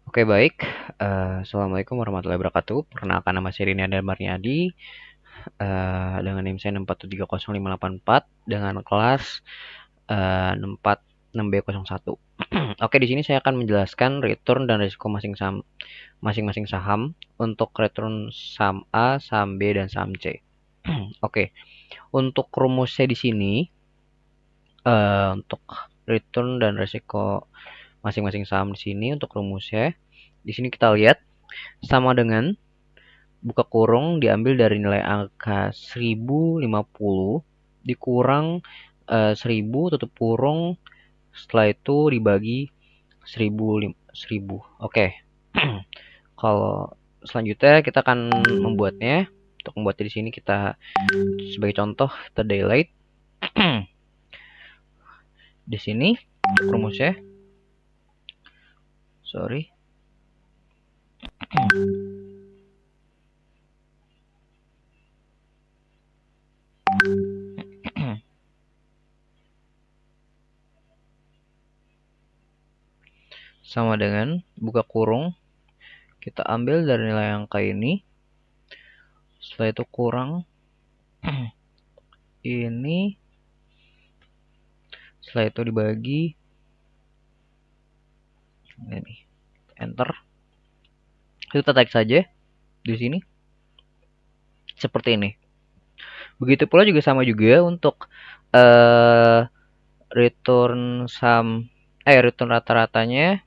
Oke baik, Assalamualaikum warahmatullahi wabarakatuh. Perkenalkan nama saya Rini Adam Marniadi, dengan NIM saya 6470584 dengan kelas 646B01. Oke, di sini saya akan menjelaskan return dan risiko masing-masing saham untuk return saham A, saham B, dan saham C. Oke, untuk rumusnya di sini untuk return dan risiko masing-masing saham di sini untuk rumusnya di sini kita lihat sama dengan buka kurung diambil dari nilai angka 1050 dikurang 1000 tutup kurung, setelah itu dibagi 1000. Oke. Kalau selanjutnya kita akan membuatnya. Untuk membuatnya di sini kita sebagai contoh kita delete di sini untuk rumusnya. Sorry. Sama dengan buka kurung, kita ambil dari nilai angka ini, setelah itu kurang ini, setelah itu dibagi ini, enter. Kita tarik saja di sini seperti ini. Begitu pula juga sama juga untuk return return rata-ratanya.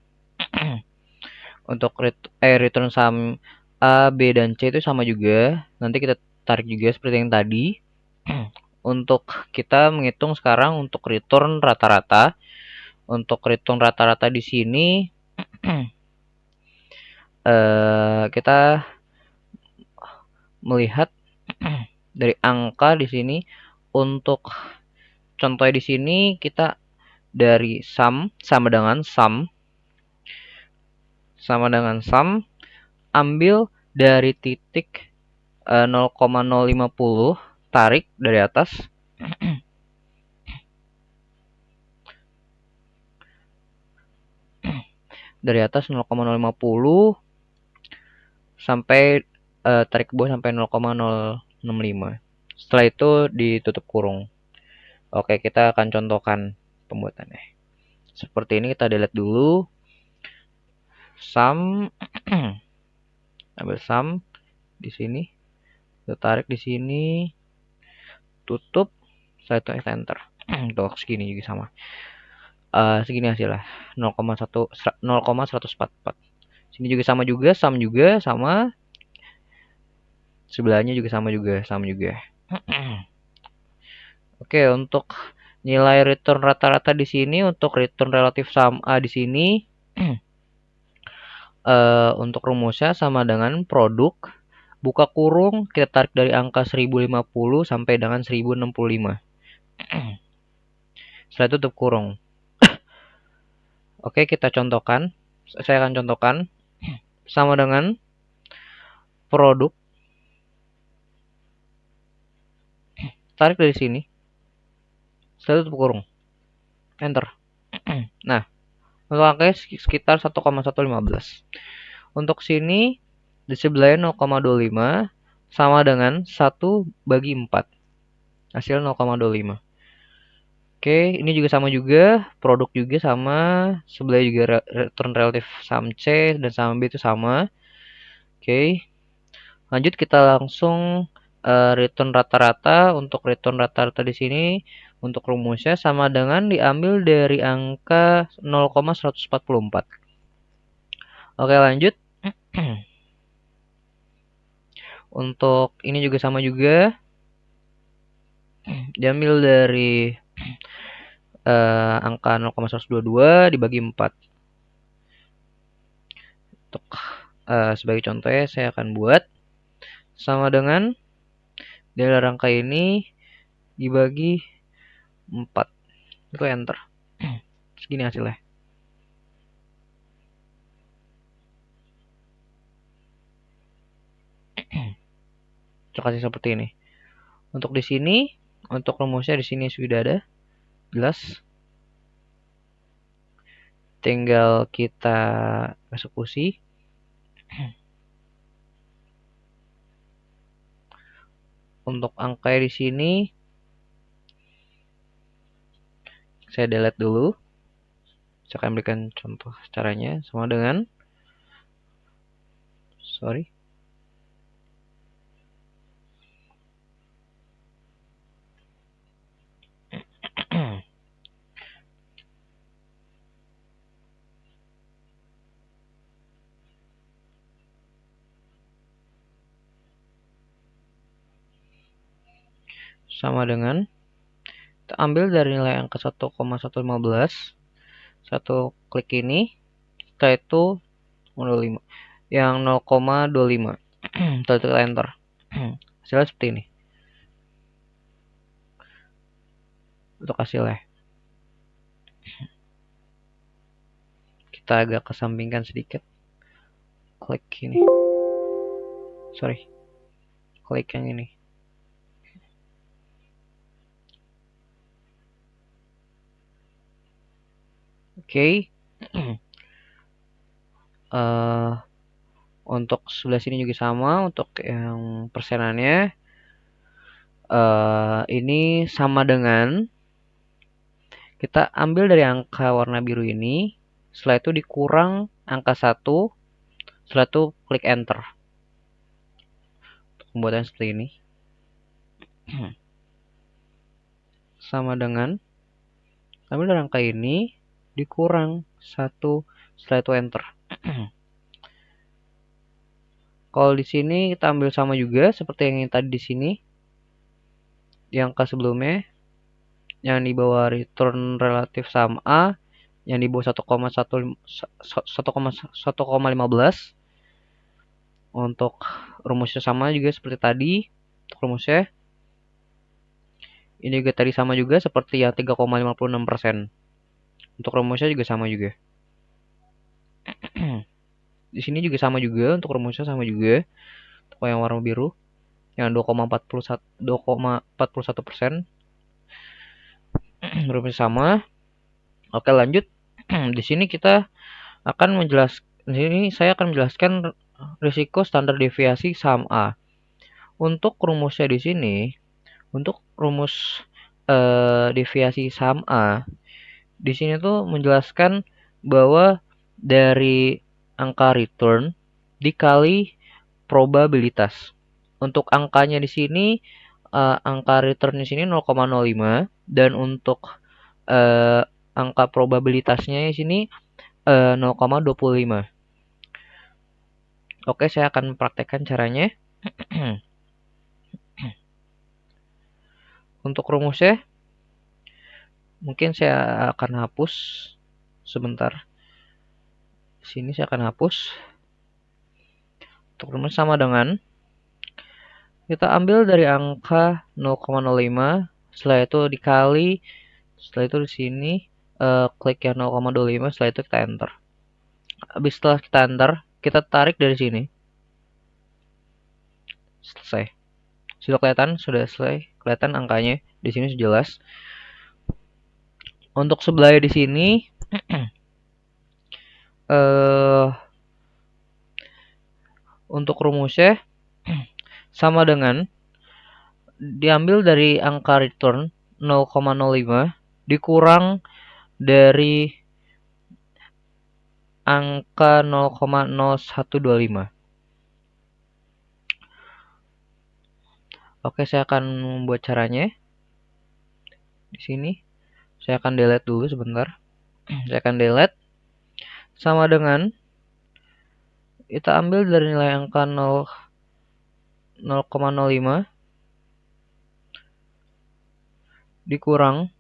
Untuk return saham A, B, dan C itu sama juga. Nanti kita tarik juga seperti yang tadi. Untuk kita menghitung sekarang untuk return rata-rata. Untuk return rata-rata di sini kita melihat dari angka di sini. Untuk contohnya di sini kita dari sum sama dengan sum ambil dari titik 0,050 tarik dari atas dari atas 0,050 sampai tarik ke bawah sampai 0,065. Setelah itu ditutup kurung. Oke, kita akan contohkan pembuatannya. Seperti ini kita delete dulu. Sum ambil sum di sini. Kita tarik di sini. Tutup. Setelah itu enter. Tuh segini juga sama. Segini hasilnya 0,144. Sini juga sama juga, sum juga sama. Sebelahnya juga sama juga. Oke, untuk nilai return rata-rata di sini untuk return relatif saham A di sini untuk rumusnya sama dengan produk buka kurung kita tarik dari angka 1050 sampai dengan 1065. Setelah itu tutup kurung. Oke, kita contohkan. Saya akan contohkan sama dengan produk tarik dari sini. Setelah itu tutup kurung. Enter. Nah, untuk angkanya sekitar 1,115. Untuk sini di sebelahnya 0,25 sama dengan 1 bagi 4. Hasil 0,25. Oke, ini juga sama juga, produk juga sama, sebelah juga return relatif saham C dan saham B itu sama. Oke. Lanjut kita langsung return rata-rata. Untuk return rata-rata di sini untuk rumusnya sama dengan diambil dari angka 0,144. Oke, lanjut. Untuk ini juga sama juga. Diambil dari angka 0,122 dibagi 4. Untuk sebagai contohnya saya akan buat sama dengan dari angka ini dibagi 4. Itu enter. Segini hasilnya. Kasih seperti ini. Untuk di sini, untuk rumusnya di sini sudah ada jelas. tinggal kita eksekusi. Untuk angka di sini saya delete dulu. Saya akan berikan contoh caranya sama dengan sama dengan kita ambil dari nilai angka 1,115, satu klik ini, setelah itu 0,5 yang 0,25. Setelah itu enter. Hasilnya seperti ini untuk hasilnya. Kita agak kesampingkan sedikit, klik ini, klik yang ini. Oke. Untuk sebelah sini juga sama, untuk yang persenannya ini sama dengan kita ambil dari angka warna biru ini, setelah itu dikurang angka 1, setelah itu klik enter. Untuk pembuatan seperti ini sama dengan ambil dari angka ini dikurang 1, setelah itu enter. Kalau di sini kita ambil sama juga seperti yang tadi di sini, di angka sebelumnya, yang di bawah return relatif saham A, yang di bawah 1,15. Untuk rumusnya sama juga seperti tadi. Untuk rumusnya ini juga tadi sama juga seperti yang 3,56%. Untuk rumusnya juga sama juga. Di sini juga sama juga, untuk rumusnya sama juga. Untuk yang warna biru yang 2,41%. Rumusnya sama. Oke, lanjut. Di sini kita akan menjelaskan, di sini saya akan menjelaskan risiko standar deviasi saham A. Untuk rumusnya di sini, untuk rumus deviasi saham A di sini tuh menjelaskan bahwa dari angka return dikali probabilitas. Untuk angkanya di sini angka return di sini 0,05 dan untuk angka probabilitasnya di sini 0,25. Oke, saya akan praktekkan caranya. Untuk rumusnya mungkin saya akan hapus sebentar. Di sini saya akan hapus. Untuk rumus sama dengan kita ambil dari angka 0,05, setelah itu dikali, setelah itu di sini klik yang 0,25, setelah itu kita enter. Habis setelah kita enter, kita tarik dari sini. Selesai. Sudah kelihatan, sudah selesai. Kelihatan angkanya di sini sudah jelas. Untuk sebelahnya di sini untuk rumusnya sama dengan diambil dari angka return 0,05 dikurang dari angka 0,0125. Oke, saya akan membuat caranya. Di sini saya akan delete dulu sebentar. Saya akan delete sama dengan kita ambil dari nilai angka 0,05 dikurang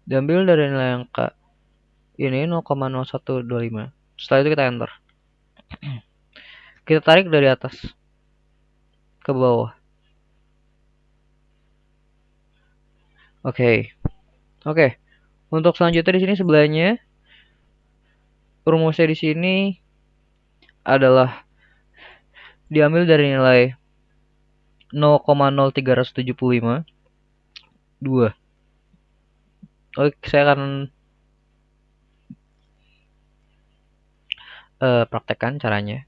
diambil dari nilai angka ini 0,0125. Setelah itu kita enter. Kita tarik dari atas ke bawah. Oke. Untuk selanjutnya di sini sebelahnya rumusnya di sini adalah diambil dari nilai 0,0375 2. Oke, saya akan praktekkan caranya.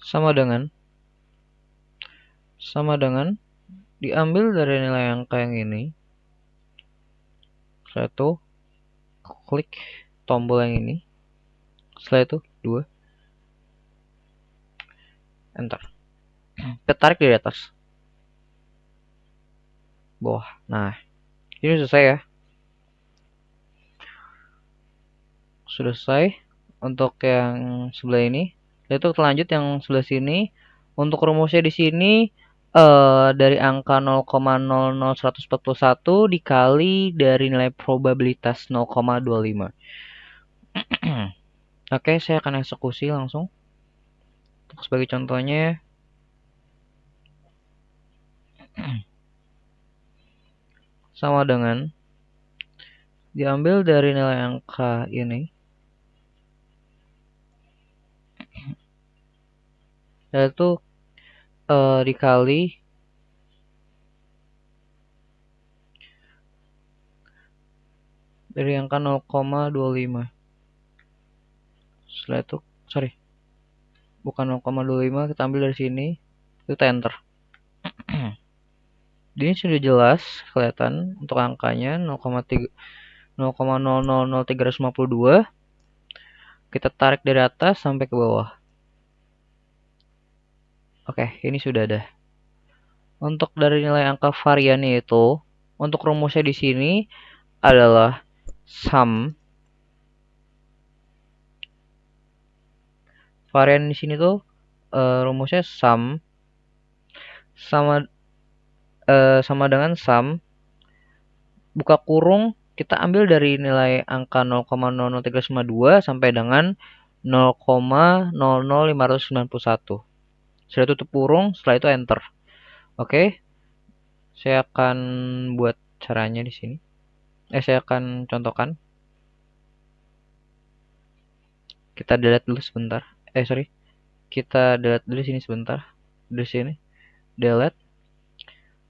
sama dengan diambil dari nilai angka yang ini. Setelah itu klik tombol yang ini. Setelah itu 2, enter. Kita tarik dari atas bawah. Nah, ini selesai ya. Sudah selesai untuk yang sebelah ini. Itu kita lanjut yang sebelah sini. Untuk rumusnya di sini dari angka 0,00141 dikali dari nilai probabilitas 0,25. Oke, saya akan eksekusi langsung. Untuk sebagai contohnya, sama dengan diambil dari nilai angka ini, yaitu dikali dari angka 0,25. Setelah itu, bukan 0,25, kita ambil dari sini, kita enter. Ini sudah jelas kelihatan untuk angkanya 0,000352. Kita tarik dari atas sampai ke bawah. Oke, ini sudah ada. Untuk dari nilai angka variannya itu, untuk rumusnya di sini adalah sum. Varian di sini tuh rumusnya sum sama dengan sum buka kurung, kita ambil dari nilai angka 0,00352 sampai dengan 0,00591. Sudah tutup kurung, setelah itu enter. Oke. Saya akan buat caranya di sini. Saya akan contohkan. Kita delete dulu sebentar. Kita delete dulu sini sebentar. Di sini. Delete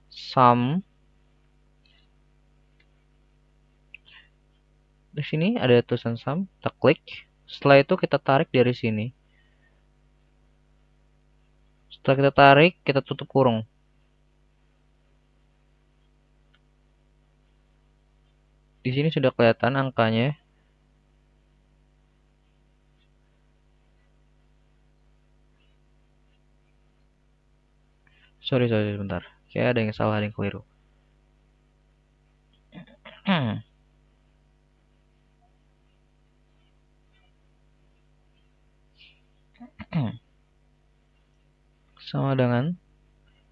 sum. Di sini ada tulisan sum, kita klik. Setelah itu kita tarik dari sini. Setelah kita tarik, kita tutup kurung. Di sini sudah kelihatan angkanya. Sorry sebentar. Kayak ada yang salah, ada yang keliru. Sama dengan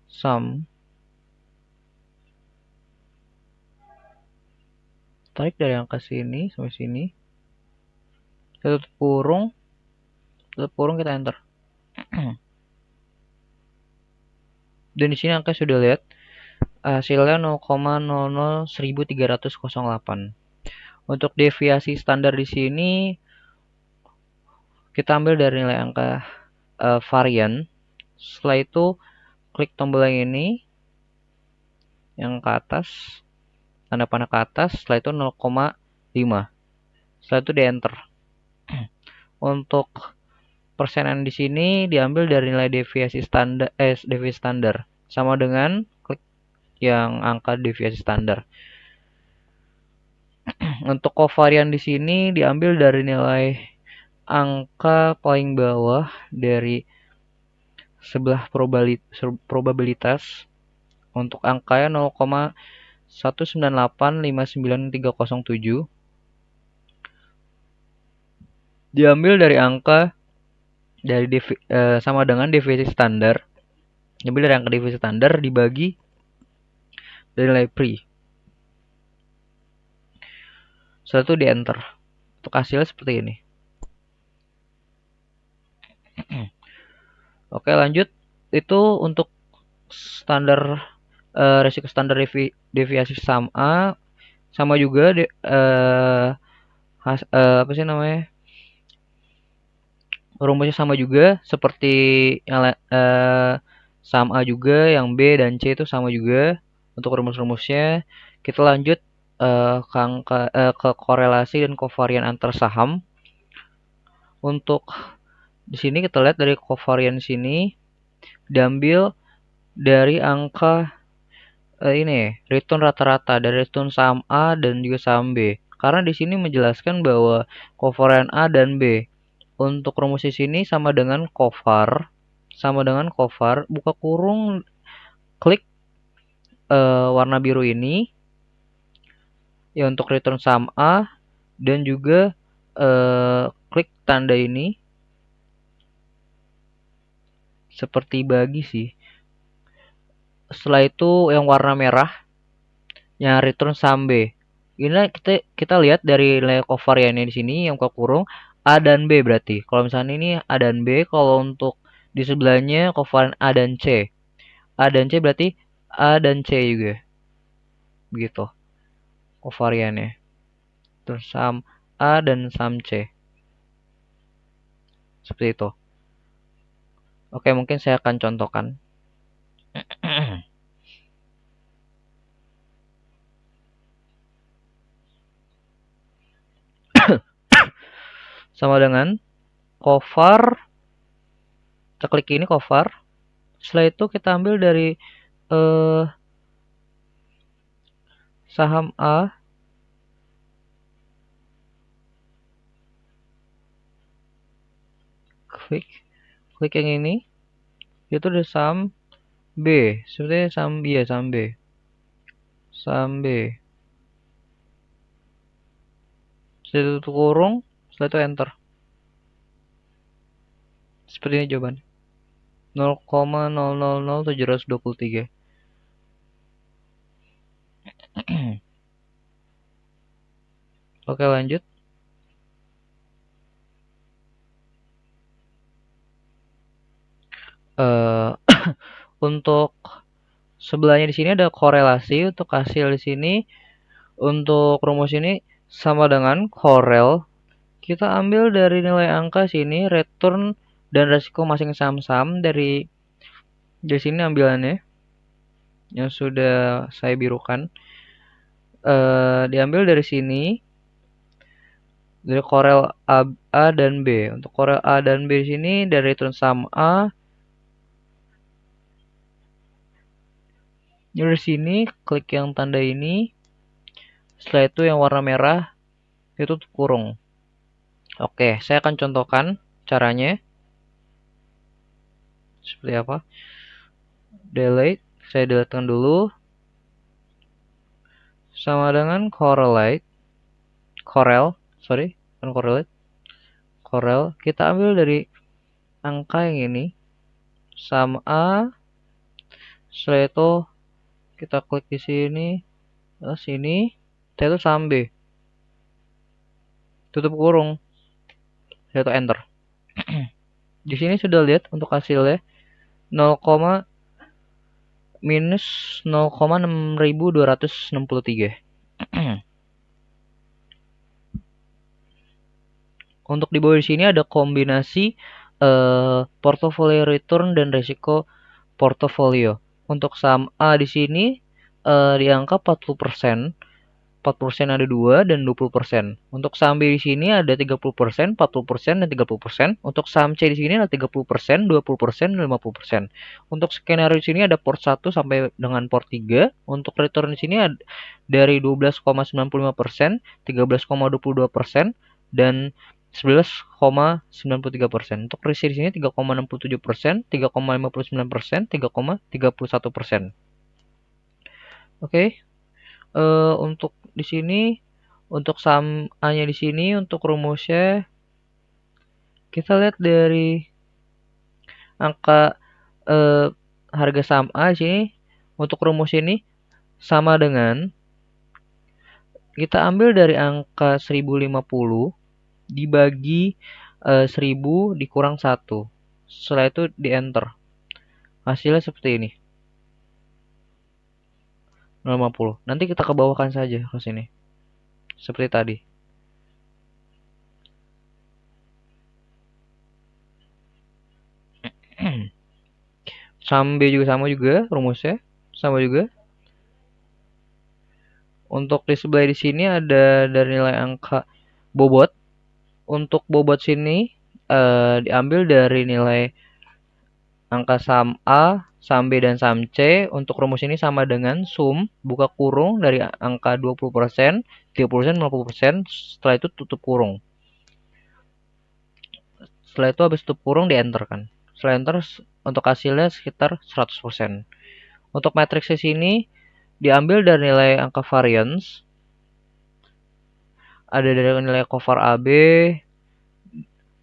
sum. Tarik dari angka sini sampai sini. Kita tutup kurung, kita enter. Dan di sini angka sudah lihat hasilnya 0,001308. Untuk deviasi standar di sini kita ambil dari nilai angka varian. Setelah itu klik tombol yang ini, yang ke atas, tanda panah ke atas. Setelah itu 0,5. Setelah itu di enter. Untuk persenan di sini diambil dari nilai deviasi standar, sama dengan klik yang angka deviasi standar. Untuk covarian di sini diambil dari nilai angka paling bawah dari sebelah probabilitas. Untuk angkanya 0,19859.307 diambil dari angka sama dengan deviasi standar. Diambil dari angka deviasi standar dibagi dari nilai pre. Setelah itu di enter. Untuk hasilnya seperti ini. Oke, lanjut. Itu untuk standar resiko standar deviasi sum A, sama juga apa sih namanya, rumusnya sama juga seperti yang saham A juga, yang B dan C itu sama juga untuk rumus-rumusnya. Kita lanjut ke korelasi dan kovarian antar saham. Untuk di sini kita lihat dari kovarian sini diambil dari angka ini return rata-rata dari return saham A dan juga saham B. Karena di sini menjelaskan bahwa kovarian A dan B untuk rumus di sini sama dengan kovar, buka kurung, klik warna biru ini ya untuk return saham A, dan juga klik tanda ini seperti bagi sih. Setelah itu yang warna merah yang return saham B. Ini kita lihat dari nilai kovariannya di sini yang buka kurung A dan B berarti. Kalau misalnya ini A dan B, kalau untuk di sebelahnya kovarian A dan C. A dan C berarti A dan C juga. Begitu kovariannya. Terus saham A dan saham C. Seperti itu. Oke, mungkin saya akan contohkan. Sama dengan kovar, kita klik ini kovar. Setelah itu kita ambil dari saham A, klik yang ini, itu ada saham B, sebenarnya saham B, saham B. Setelah itu kurung, setelah itu enter. Seperti ini jawaban. 0,000723. Oke, lanjut. Untuk sebelahnya di sini ada korelasi. Untuk hasil di sini, untuk rumus ini sama dengan korel. Kita ambil dari nilai angka sini, return dan resiko masing saham-saham dari sini ambilannya yang sudah saya birukan. Diambil dari sini, dari korel A dan B. Untuk korel A dan B di sini dari return saham A. Dari sini klik yang tanda ini. Setelah itu yang warna merah itu kurung. Oke, saya akan contohkan caranya. Seperti apa? Delete, saya deletekan dulu. Sama dengan correlate. Corel, kita ambil dari angka yang ini, saham A. Setelah itu kita klik di sini, sini, setelah itu saham B, tutup kurung, setelah itu enter. Di sini sudah lihat untuk hasilnya 0, minus 0,6263. Untuk di bawah di sini ada kombinasi portofolio return dan risiko portofolio. Untuk saham A di sini di angka 40%. 40% ada 2 dan 20%. Untuk saham B di sini ada 30%, 40% dan 30%. Untuk saham C di sini ada 30%, 20% dan 50%. Untuk skenario di sini ada port 1 sampai dengan port 3. Untuk return di sini ada dari 12,95%, 13,22% dan 11,93%. Untuk risiko di sini 3,67%, 3,59%, 3,31%. Oke. Untuk di sini, untuk saham A-nya di sini, untuk rumusnya kita lihat dari angka harga saham A di sini. Untuk rumus ini sama dengan kita ambil dari angka 1050 dibagi 1000 dikurang 1. Setelah itu di enter. Hasilnya seperti ini. 0,50. Nanti kita ke bawahkan saja ke sini. Seperti tadi. Sum B juga sama juga rumusnya, sama juga. Untuk di sebelah di sini ada dari nilai angka bobot. Untuk bobot sini diambil dari nilai angka sum A, sum B, dan sum C. Untuk rumus ini sama dengan sum buka kurung dari angka 20%, 30%, 50%. Setelah itu tutup kurung. Setelah itu habis tutup kurung di enter kan. Setelah enter untuk hasilnya sekitar 100%. Untuk matriks di sini diambil dari nilai angka variance. Ada dari nilai cover AB,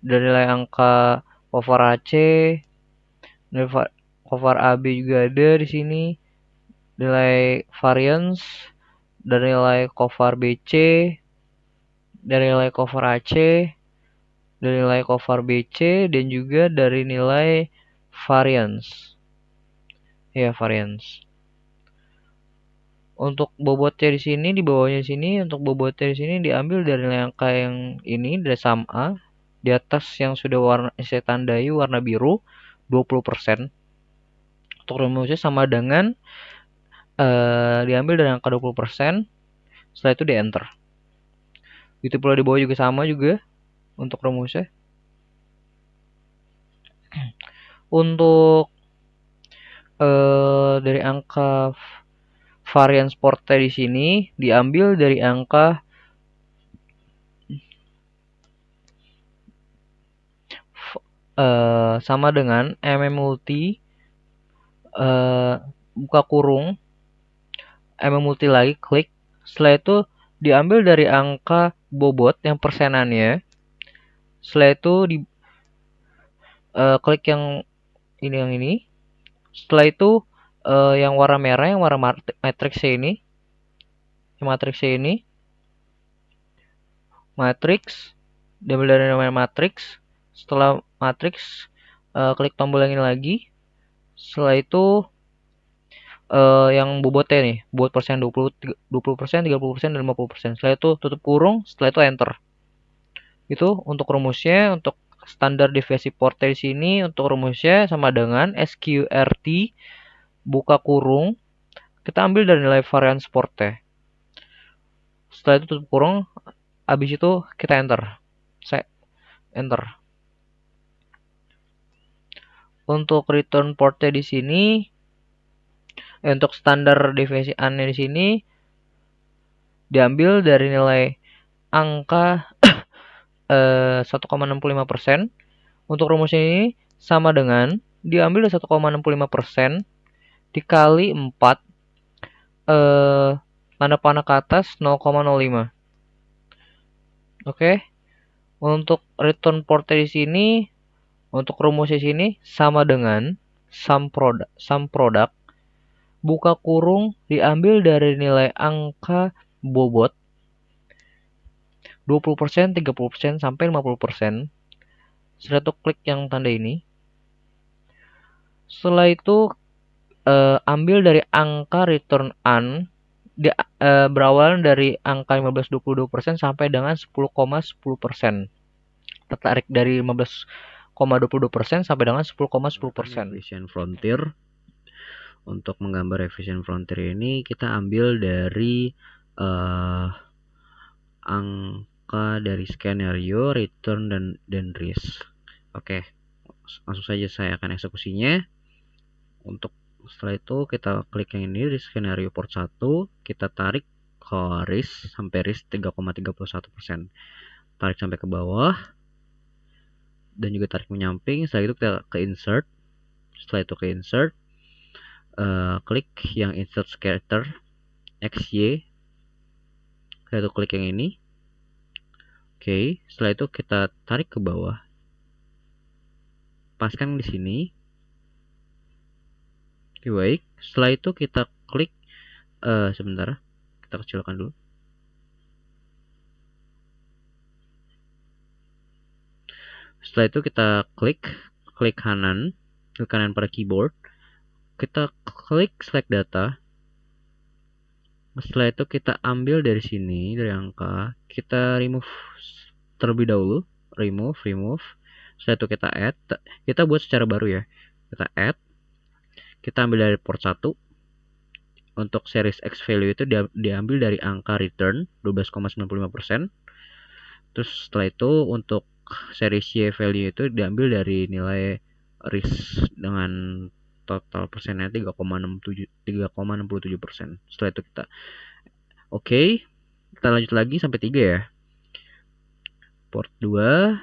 dari nilai angka cover AC, nilai cover AB juga ada di sini. Nilai variance dari nilai cover BC, dari nilai cover AC, dari nilai cover BC, dan juga dari nilai variance. Ya, variance. Untuk bobotnya di sini, di bawahnya di sini, untuk bobotnya di sini diambil dari nilai angka yang ini, dari sum A. Di atas yang sudah saya tandai warna biru, 20%. Untuk rumusnya sama dengan diambil dari angka 20%. Setelah itu di enter. Gitu pula di bawah juga sama juga untuk rumusnya. Untuk dari angka variance portnya di sini diambil dari angka sama dengan multi buka kurung multi lagi klik. Setelah itu diambil dari angka bobot yang persenannya. Setelah itu di klik yang ini. Setelah itu yang warna merah, yang warna matriksnya ini, matriks diambil dari namanya matriks. Setelah matriks klik tombol yang ini lagi. Setelah itu yang bobotnya nih, bobot persen 20%, 30%, dan 50%. Setelah itu tutup kurung, setelah itu enter. Itu untuk rumusnya. Untuk standar deviasi portnya di sini, untuk rumusnya sama dengan SQRT buka kurung, kita ambil dari nilai variance portnya. Setelah itu tutup kurung, habis itu kita enter. Saya enter. Untuk return portnya di sini, untuk standar deviasi annya di sini diambil dari nilai angka 1,65%. Untuk rumus ini sama dengan diambil dari 1,65% dikali 4 tanda panah ke atas 0,05. Oke. Untuk return portnya di sini, untuk rumus di sini sama dengan sum product buka kurung diambil dari nilai angka bobot 20%, 30%, sampai 50%. Setelah itu klik yang tanda ini. Setelah itu ambil dari angka return on berawal dari angka 15,22% sampai dengan 10,10%. Tertarik dari 15,22% sampai dengan 10,10%. Efficient frontier. Untuk menggambar efficient frontier ini kita ambil dari angka dari skenario, return, dan risk. Oke, langsung saja saya akan eksekusinya. Untuk setelah itu kita klik yang ini di skenario port 1, kita tarik ke risk sampai risk 3,31%. Tarik sampai ke bawah dan juga tarik menyamping. Setelah itu kita ke insert. Setelah itu ke insert, klik yang insert scatter XY. Setelah itu klik yang ini. Oke, setelah itu kita tarik ke bawah. Paskan di sini. Oke, baik. Setelah itu kita klik sebentar. Kita kecilkan dulu. Setelah itu kita klik kanan pada keyboard. Kita klik select data. Setelah itu kita ambil dari sini, dari angka, kita remove terlebih dahulu, remove. Setelah itu kita add, kita buat secara baru ya. kita add, kita ambil dari port 1. Untuk series X value itu diambil dari angka return 12,95%. Terus setelah itu untuk series Y value itu diambil dari nilai risk dengan total persennya 3,67%. Setelah itu kita oke, kita lanjut lagi sampai 3 ya. Port 2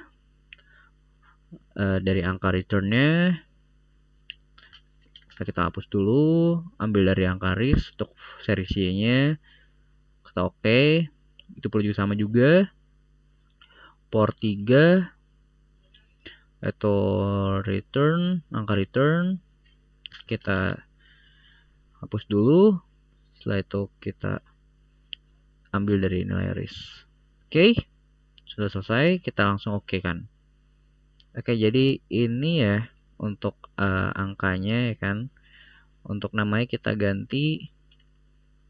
dari angka returnnya kita hapus dulu, ambil dari angka risk untuk seri Y-nya, kita oke. Itu perlu juga sama juga. Port 3 atau return, angka return kita hapus dulu. Setelah itu kita ambil dari nilai risk. Oke, sudah selesai, kita langsung oke kan. Oke, jadi ini ya untuk angkanya ya kan. Untuk namanya kita ganti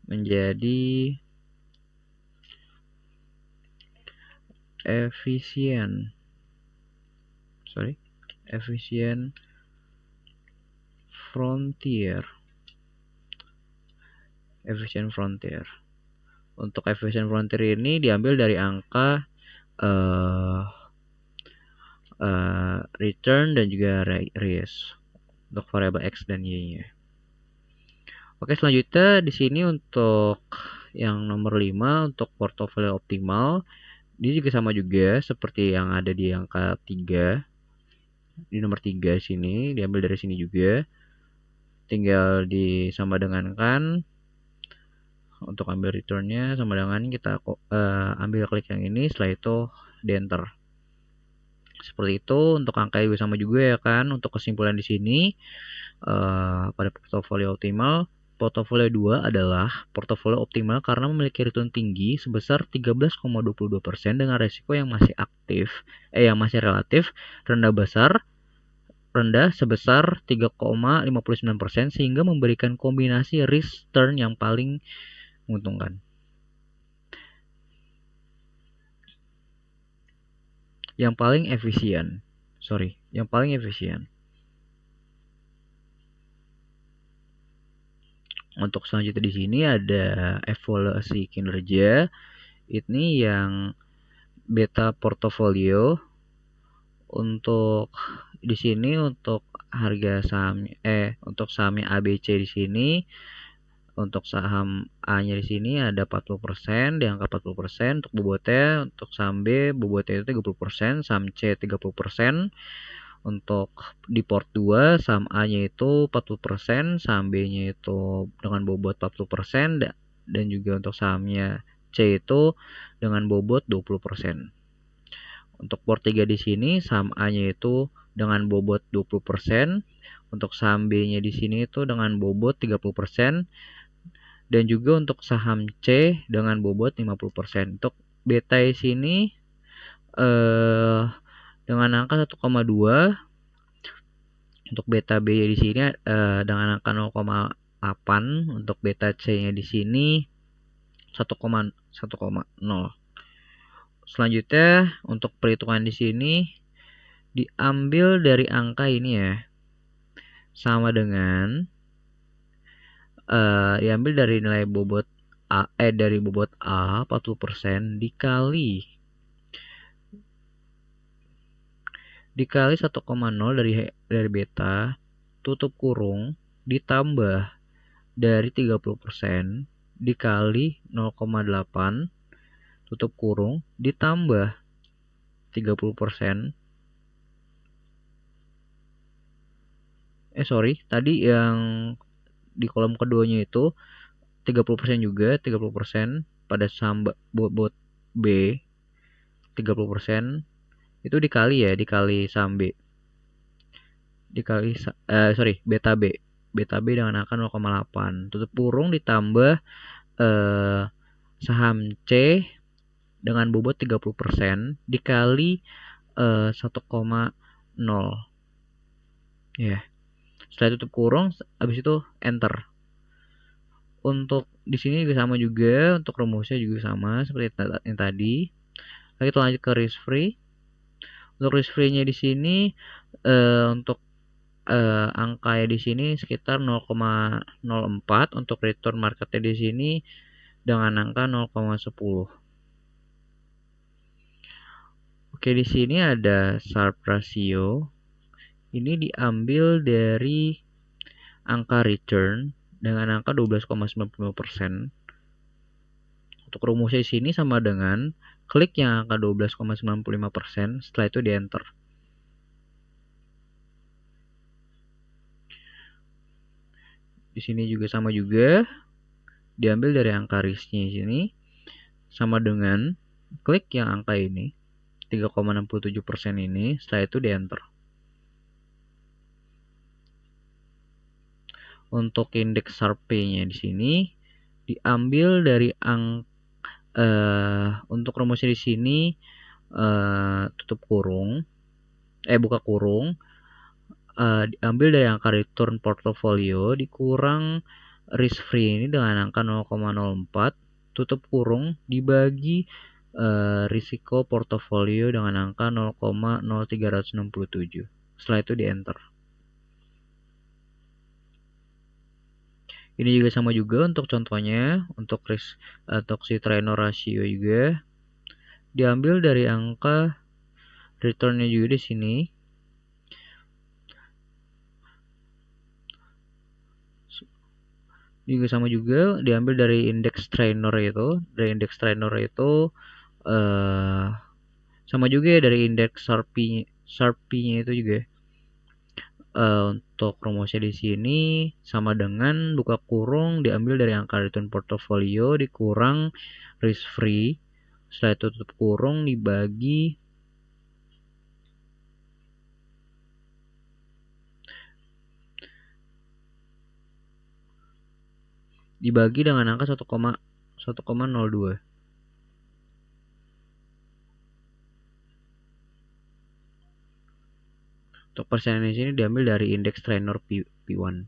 menjadi efisien frontier. Untuk efisien frontier ini diambil dari angka return dan juga risk untuk variabel X dan Y-nya. Oke, selanjutnya di sini untuk yang nomor 5 untuk portofolio optimal, ini juga sama juga seperti yang ada di angka 3. Di nomor 3 sini diambil dari sini juga. Tinggal disama dengankan. Untuk ambil returnnya sama dengan kita ambil klik yang ini, setelah itu di enter. Seperti itu untuk angka juga sama juga ya kan. Untuk kesimpulan di sini pada portofolio optimal, portofolio 2 adalah portofolio optimal karena memiliki return tinggi sebesar 13,22% dengan resiko yang masih yang masih relatif rendah sebesar 3,59% sehingga memberikan kombinasi risk return yang paling menguntungkan. Yang paling efisien. Untuk selanjutnya di sini ada evaluasi kinerja. Ini yang beta portofolio. Untuk di sini untuk harga saham untuk sahamnya ABC di sini. Untuk saham A-nya di sini ada 40%, di angka 40%. Untuk bobotnya, untuk saham B bobotnya itu 30%, saham C 30%. Untuk di port 2 saham A-nya itu 40%, saham B-nya itu dengan bobot 40% dan juga untuk sahamnya C itu dengan bobot 20%. Untuk port 3 di sini saham A-nya itu dengan bobot 20%, untuk saham B-nya di sini itu dengan bobot 30%. Dan juga untuk saham C dengan bobot 50%. Untuk beta di sini dengan angka 1,2. Untuk beta B di sini dengan angka 0,8. Untuk beta C-nya di sini 1,0. Selanjutnya untuk perhitungan di sini diambil dari angka ini ya. Sama dengan diambil dari nilai bobot dari bobot A 40% dikali 1,0 dari beta tutup kurung ditambah dari 30% dikali 0,8 tutup kurung ditambah 30%. Tadi yang di kolom keduanya itu 30% juga, 30% pada saham bobot B 30% itu dikali saham B. Beta B dengan angka 0,8 tutup kurung ditambah saham C dengan bobot 30% dikali 1,0 ya. Setelah tutup kurung, habis itu enter. Untuk di sini juga sama juga, untuk rumusnya juga sama seperti yang tadi. Lalu kita lanjut ke risk free. Untuk risk free-nya di sini untuk angkanya di sini sekitar 0,04, untuk return marketnya di sini dengan angka 0,10. Oke, di sini ada Sharpe ratio. Ini diambil dari angka return dengan angka 12,95%. Untuk rumusnya di sini sama dengan klik yang angka 12,95%, setelah itu di enter. Di sini juga sama juga, diambil dari angka risknya di sini sama dengan klik yang angka ini 3,67% ini, setelah itu di enter. Untuk indeks Sharpe-nya di sini diambil dari untuk rumusnya di sini tutup kurung, buka kurung, diambil dari angka return portfolio dikurang risk free ini dengan angka 0,04, tutup kurung, dibagi risiko portofolio dengan angka 0,0367. Setelah itu di enter. Ini juga sama juga untuk contohnya, untuk risk Toxi-Trainor ratio juga diambil dari angka returnnya juga di sini. Juga sama juga diambil dari indeks trainer itu. Dari indeks trainer itu sama juga ya dari indeks Sharpe-nya itu juga. Untuk rumusnya di sini sama dengan buka kurung diambil dari angka return portfolio dikurang risk free, setelah itu tutup kurung dibagi dengan angka 1,02. Untuk persenan di sini diambil dari indeks trainer P1.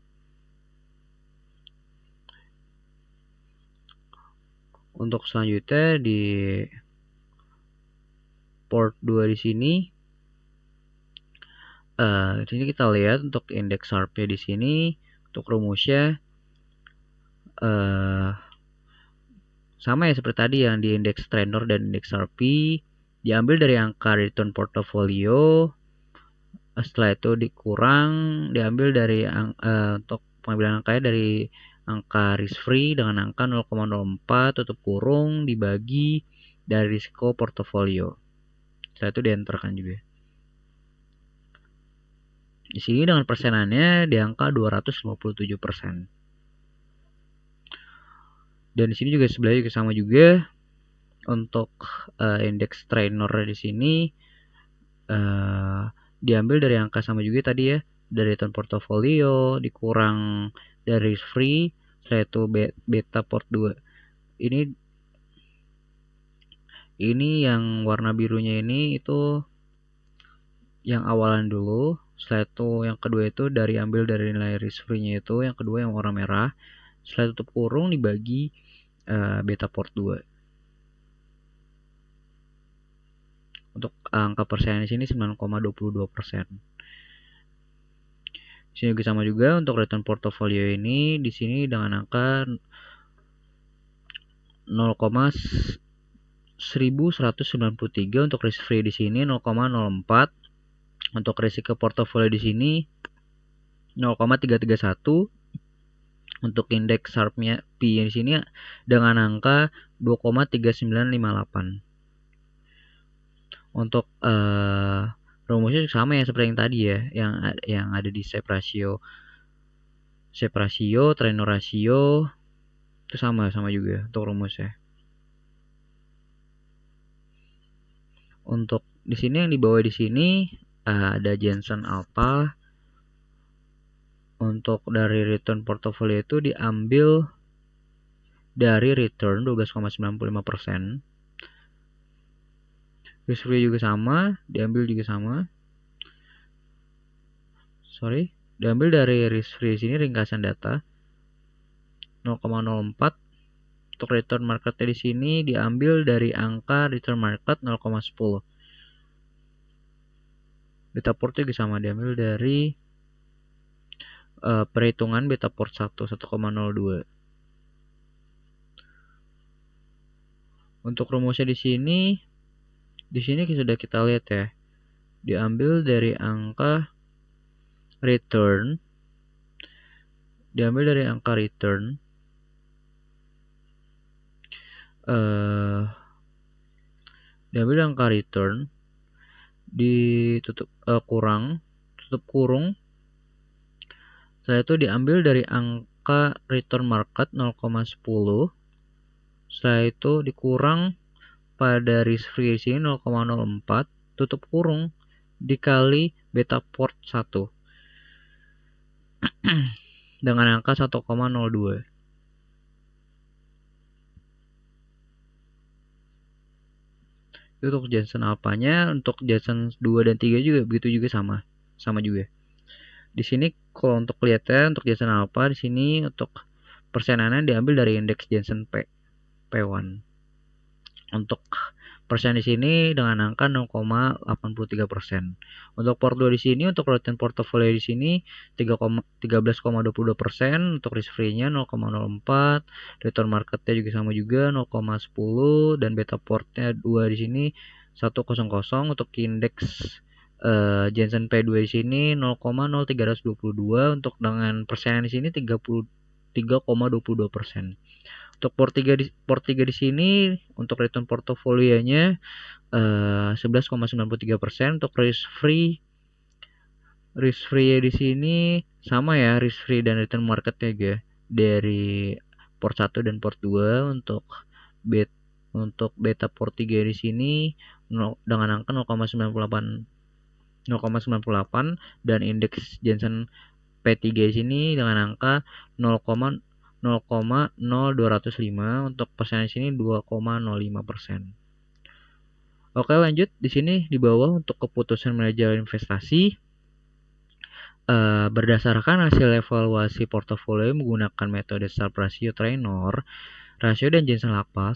Untuk selanjutnya di port 2 di sini, kita lihat untuk indeks Sharpe di sini untuk rumusnya sama ya seperti tadi yang di indeks trainer dan indeks Sharpe, diambil dari angka return portfolio. Setelah itu dikurang, diambil dari untuk pengambilan angkanya dari angka risk free dengan angka 0,04 tutup kurung dibagi dari risiko portofolio. Setelah itu di enter kan juga. Di sini dengan persenannya di angka 257%. Dan di sini juga sebenarnya juga sama juga untuk indeks trainer di sini diambil dari angka sama juga tadi ya, dari return portfolio dikurang dari risk free, setelah itu beta port 2. Ini yang warna birunya ini itu yang awalan dulu, setelah itu yang kedua itu ambil dari nilai risk free-nya itu, yang kedua yang warna merah, setelah tutup kurung dibagi beta port 2. Untuk angka persen di sini 9,22%. Di sini juga sama juga untuk return portfolio ini di sini dengan angka 0,1193, untuk risk free di sini 0,04, untuk risiko portofolio di sini 0,331, untuk indeks Sharpe-nya P di sini dengan angka 2,3958. Untuk rumusnya sama ya seperti yang tadi ya, yang ada di Sharpe ratio, trainer ratio itu sama juga untuk rumusnya. Untuk di sini yang di bawah di sini ada Jensen Alpha. Untuk dari return portfolio itu diambil dari return 12,95%. Risk free juga sama, diambil juga sama. Diambil dari risk free sini ringkasan data 0,04. Untuk return marketnya di sini diambil dari angka return market 0,10. Beta port juga sama, diambil dari perhitungan beta port 1,02. Untuk rumusnya di sini sudah kita lihat ya. Diambil dari angka return. Diambil dari angka return ditutup tutup kurung. Setelah itu diambil dari angka return market 0,10. Setelah itu dikurang pada risk free di sini 0,04, tutup kurung dikali beta port 1 dengan angka 1,02. Itu untuk Jensen alpanya. Untuk Jensen 2 dan 3 juga begitu juga, sama juga. Di sini kalau untuk kelihatan untuk Jensen alpha di sini untuk persenannya diambil dari indeks Jensen P1. Untuk persen di sini dengan angka 0,83%. Untuk port 2 di sini untuk return portfolio di sini 13,22%, untuk risk free-nya 0,04, return market-nya juga sama juga 0,10, dan beta port-nya 2 di sini 100. Untuk indeks Jensen P2 di sini 0,0322, untuk dengan persen di sini 33,22%. Untuk port 3 di sini untuk return portofolionya 11,93%. Untuk risk free di sini sama ya, risk free dan return marketnya ya, dari port 1 dan port 2. Untuk beta port 3 di sini dengan angka 0,98 dan indeks Jensen P3 di sini dengan angka 0,0205. Untuk persen di sini 2,05%. Oke, lanjut di sini di bawah untuk keputusan manajer investasi. Berdasarkan hasil evaluasi portofolio menggunakan metode Sharpe Ratio Trainor, rasio dan Jensen alpha,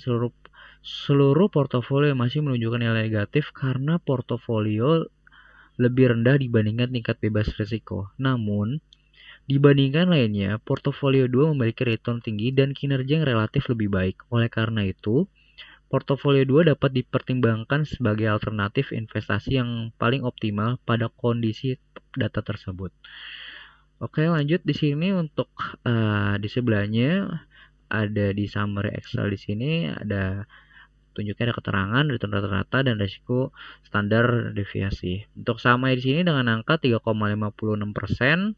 seluruh portofolio masih menunjukkan nilai negatif karena portofolio lebih rendah dibandingkan tingkat bebas risiko. Namun, dibandingkan lainnya, portofolio 2 memiliki return tinggi dan kinerja yang relatif lebih baik. Oleh karena itu, portofolio 2 dapat dipertimbangkan sebagai alternatif investasi yang paling optimal pada kondisi data tersebut. Oke, lanjut di sini untuk di sebelahnya ada di summary Excel di sini ada tunjuknya ada keterangan return rata-rata dan risiko standar deviasi. Untuk saham di sini dengan angka 3,56%.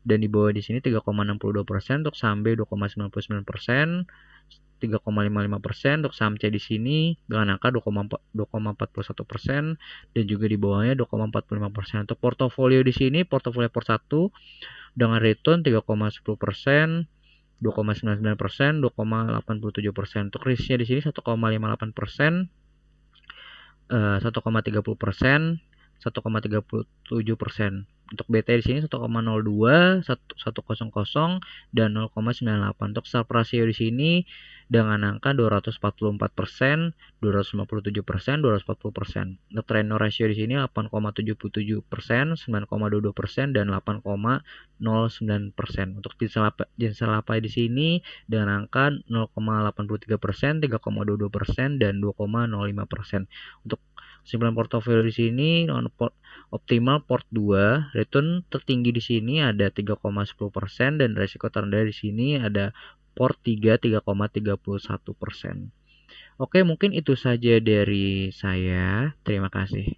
Dan di bawah di sini 3,62%. Untuk saham B 2,99%, 3,55%. Untuk saham C di sini dengan angka 2,41%, dan juga di bawahnya 2,45%. Untuk portofolio di sini portofolio port 1 dengan return 3,10%, 2,99%, 2,87%. Untuk risknya di sini 1,58%, 1,30%, 1,37%. Untuk BT di sini 1,02, 100 dan 0,98. Untuk Sharpe Ratio di sini dengan angka 244%, 257%, 240%. Untuk Trainor Ratio di sini 8,77%, 9,22% dan 8,09%. Untuk Jensen alpha di sini dengan angka 0,83%, 3,22% dan 2,05%. Untuk kesimpulan portofolio di sini optimal port 2, return tertinggi di sini ada 3,10% dan risiko terendah di sini ada port 3 3,31%. Oke, mungkin itu saja dari saya. Terima kasih.